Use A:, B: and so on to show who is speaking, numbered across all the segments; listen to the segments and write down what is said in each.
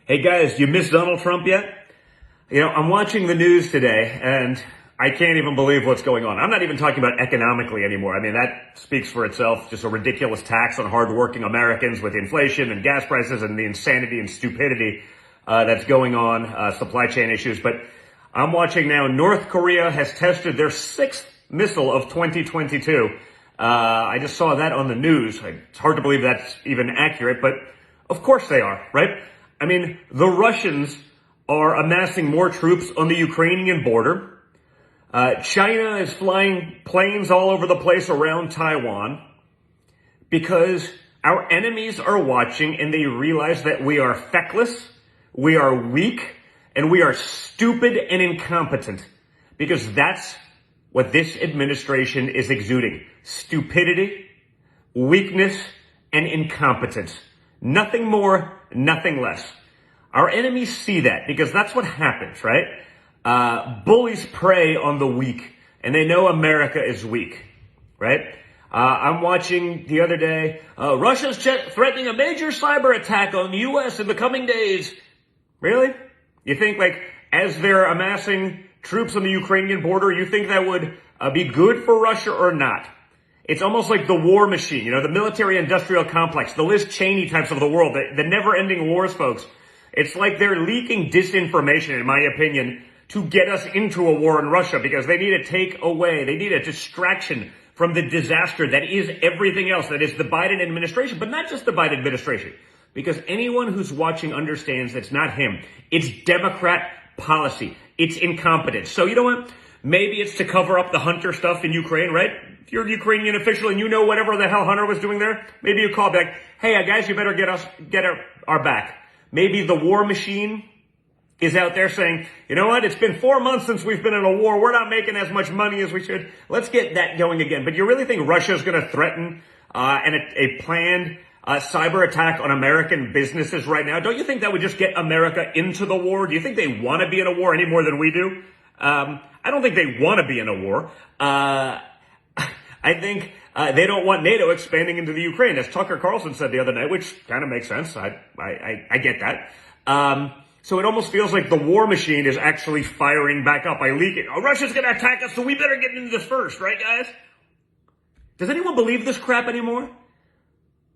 A: Hey guys, you missed Donald Trump yet? I'm watching the news today and I can't even believe what's going on. I'm not even talking about economically anymore. I mean, that speaks for itself. Just a ridiculous tax on hardworking Americans with inflation and gas prices and the insanity and stupidity that's going on, supply chain issues. But I'm watching now, North Korea has tested their sixth missile of 2022. I just saw that on the news. It's hard to believe that's even accurate, but of course they are, right? I mean, the Russians are amassing more troops on the Ukrainian border. China is flying planes all over the place around Taiwan because our enemies are watching and they realize that we are feckless, we are weak, and we are stupid and incompetent, because that's what this administration is exuding. Stupidity, weakness, and incompetence. Nothing more, nothing less. Our enemies see that because that's what happens, right? Bullies prey on the weak, and they know America is weak, right? I'm watching the other day, Russia's threatening a major cyber attack on the U.S. in the coming days. Really? You think, as they're amassing troops on the Ukrainian border, you think that would be good for Russia or not? It's almost like the war machine, the military-industrial complex, the Liz Cheney types of the world, the never-ending wars, folks. It's like they're leaking disinformation, in my opinion, to get us into a war in Russia, because they need a takeaway. They need a distraction from the disaster that is everything else, that is the Biden administration, but not just the Biden administration, because anyone who's watching understands it's not him. It's Democrat policy. It's incompetence. So you know what? Maybe it's to cover up the Hunter stuff in Ukraine, right? If you're a Ukrainian official and you know whatever the hell Hunter was doing there, maybe you call back, hey, guys, you better get our back. Maybe the war machine is out there saying, you know what, it's been 4 months since we've been in a war. We're not making as much money as we should. Let's get that going again. But you really think Russia's going to threaten a planned cyber attack on American businesses right now? Don't you think that would just get America into the war? Do you think they want to be in a war any more than we do? I don't think they want to be in a war. I think they don't want NATO expanding into the Ukraine, as Tucker Carlson said the other night, which kind of makes sense. I get that. So it almost feels like the war machine is actually firing back up by leaking. Oh, Russia's going to attack us, so we better get into this first, right, guys? Does anyone believe this crap anymore?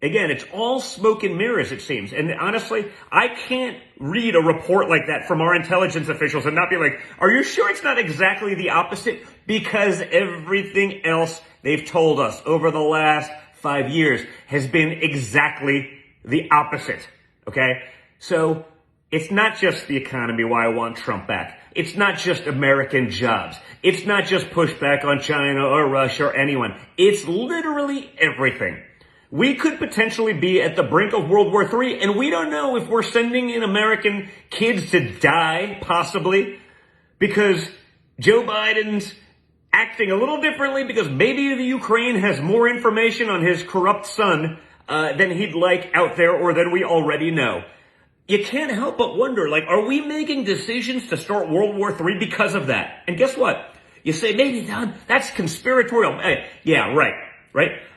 A: Again, it's all smoke and mirrors, it seems. And honestly, I can't read a report like that from our intelligence officials and not be like, are you sure it's not exactly the opposite? Because everything else they've told us over the last 5 years has been exactly the opposite. Okay? So it's not just the economy why I want Trump back. It's not just American jobs. It's not just pushback on China or Russia or anyone. It's literally everything. We could potentially be at the brink of World War III, and we don't know if we're sending in American kids to die, possibly, because Joe Biden's acting a little differently, because maybe the Ukraine has more information on his corrupt son than he'd like out there, or than we already know. You can't help but wonder, are we making decisions to start World War III because of that? And guess what? You say, maybe, Don, that's conspiratorial. Hey, yeah, right?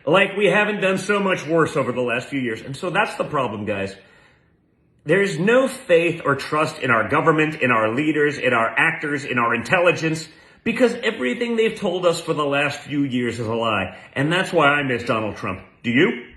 A: Like we haven't done so much worse over the last few years. And so that's the problem, guys. There's no faith or trust in our government, in our leaders, in our actors, in our intelligence, because everything they've told us for the last few years is a lie. And that's why I miss Donald Trump. Do you?